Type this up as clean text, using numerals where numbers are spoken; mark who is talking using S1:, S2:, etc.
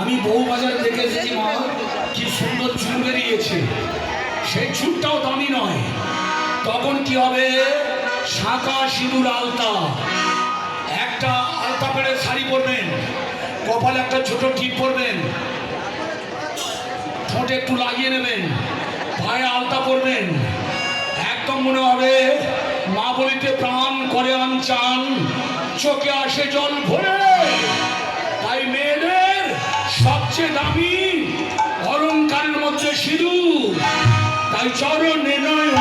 S1: আমি বউ বাজারে দেখে এসেছি মা, কি সুন্দর চুল বেরিয়েছে, সেই চুলটাও দামি নয়। তখন কি হবে, শাঁখা সিঁদুর আলতা, একটা আলতা পেড়ে শাড়ি পরবেন, কপালে একটা ছোট টিপ পরবেন, ঠোঁটে একটু লাগিয়ে নেবেন, পায়ে আলতা পরবেন, একদম মনে হবে মা বলিতে প্রাণ করে আনচান, চোখে আসে জল ভরে। তাই মেয়েদের সবচেয়ে দামি অলঙ্কারের মধ্যে সিঁদুর। তাই চরণে নয়ন